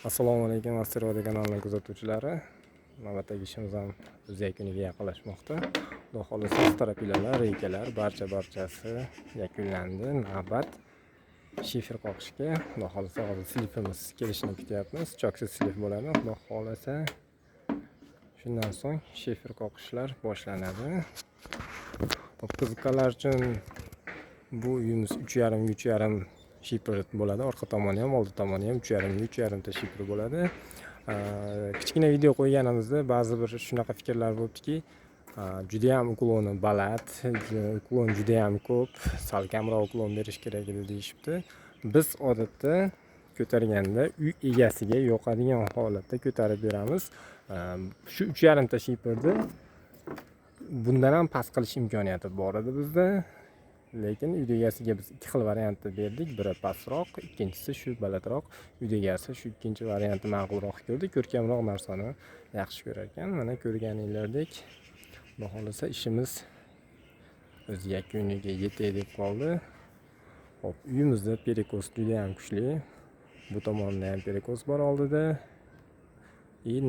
Assalomu alaykum, Asteroid kanalining kuzatuvchilari. Navbatdagi ishimiz ham o'z yakuniga yaqinlashmoqda. Xudo xolisa strapilalar, reykalar barchasi yakunlandi. Navbat shifer qoqishga. Xudo xolisa hozir slipimiz kelishini kutyapmiz. Choksiz slip bo'ladi. Xudo xolisa shundan so'ng shifer qoqishlar boshlanadi. Qiziqqanlar uchun bu uyimiz 3,5 shifer bo'ladi. Orqa tomoni ham, oldi tomoni ham 3,5 ta shifer bo'ladi. Kichkina video qo'yganimizda ba'zi bir shunaqa fikrlar bo'libdiki, juda ham ukloni baland, uklon juda ham ko'p, sal kamroq uklon berish kerak edi deyishibdi. Biz odatda ko'targanda uy egasiga yoqadigan holatda ko'tarib beramiz. Shu 3,5 ta shiferni bundan ham past qilish imkoniyati bor edi bizda. Lekin uy egasiga biz ikki xil variantni berdik. Biri pastroq, ikkinchisi shu balandroq. Uy egasi shu ikkinchi variantni ma'qulroq ko'rdi. Ko'rkamroq narsani yaxshi ko'rar ekan. Mana ko'rganinglardek, xudo xolisa ishimiz o'z yakuniga yetay deb qoldi. Hop, uyimizda perikos juda ham kuchli. Bu tomonda ham perikos bor oldida.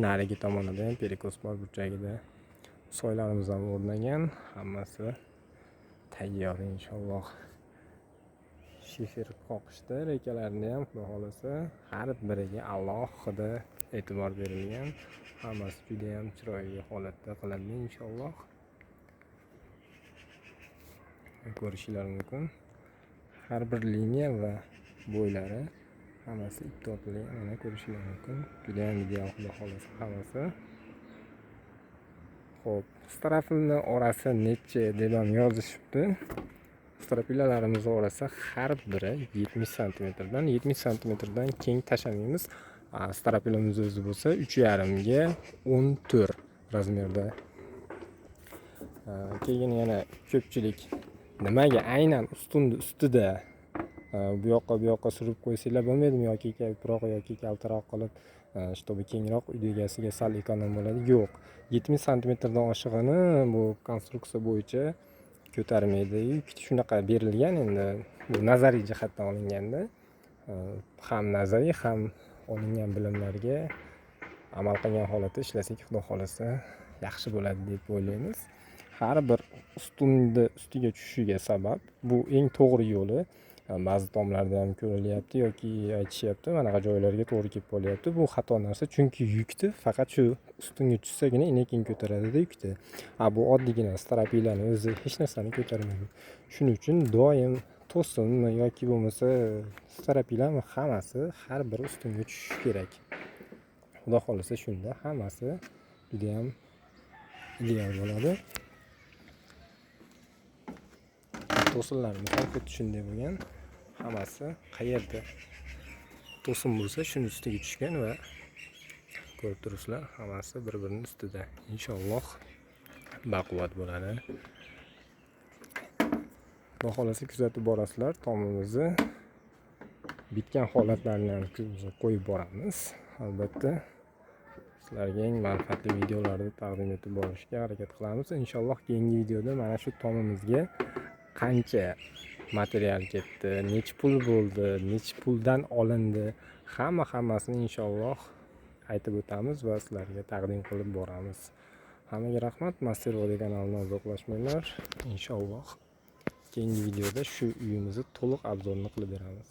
Narigi tomonida ham perikos bor burchagida. Soylarimiz ham o'rnagan, hammasi tayyor inshaalloh. Shifer qoqishda rekalarni ham xudo xolisa har biriga alohida e'tibor berilgan. Hammasi juda ham chiroyli holatda qilindi inshaalloh. Ko'rishinglar mumkin. Har bir liniya va bo'ylari hammasi ip tortilgan. Mana ko'rishinglar mumkin. Juda ham ideal xudo xolisa hammasi. Xo'p, strapilni orasi necha deb ham yozishibdi. Strapilalarimiz orasi har biri 70 santimetrdan keng tashamaymiz. Strapilamiz o'zi bo'lsa 3,5 ga 14 razmerda. Keyin yana ko'pchilik nimaga aynan ustida bu yoqqa surib qo'ysanglar bo'lmaydimi, yoki ko'proq yoki kaltaroq qilib, чтобы kengroq uy egasiga sal ekonom bo'ladi. Yo'q, 70 santimetrdan oshig'ini bu konstruksiya bo'yicha ko'tarmaydi. Shunaqa berilgan, endi bu nazariy jihatdan olinganda, ham nazariy ham olingan bilimlarga amal qilgan holatda ishlasak, xudo xolisa yaxshi bo'ladi deb o'ylaymiz. Har bir ustiga tushishiga sabab bu eng to'g'ri yo'li. Ba'zi tomlarda ham ko'rilyapti yoki aytishyapti, manaqa joylarga to'g'ri kelib qolyapti. Bu xato narsa, chunki yukni faqat shu ustunga tushsagina inekin ko'taradi yukni. Bu oddiygina strapilani o'zi hech narsani ko'tarmaydi. Shuning uchun doim to'sinmi yoki bo'lmasa strapilami hammasi har bir ustunga tushishi kerak. Xudo xolisa shunda hammasi juda ham ideal bo'ladi. To'sinlarimiz ham xuddi shunday bo'lgan. Hammasi qayerda to'sin bo'lsa shuni ustiga tushgan va ko'rib turibsizlar, hammasi bir-birining ustida. Inshaalloh baquvvat bo'ladi. Xudo xolisa kuzatib borasizlar. Tomimizni bitgan holatlarini ham qo'yib boramiz. Albatta sizlarga eng manfaatli videolarni taqdim etib borishga harakat qilamiz. Inshaalloh keyingi videoda mana shu tomimizga qancha material ketdi, necha pul bo'ldi, necha puldan olindi, hammasini inshaalloh aytib o'tamiz va sizlarga taqdim qilib boramiz. Hammaga rahmat. Asteroid kanalidan uzoqlashmanglar. Inshaalloh keyingi videoda shu uyimizni to'liq obzorini qilib beramiz.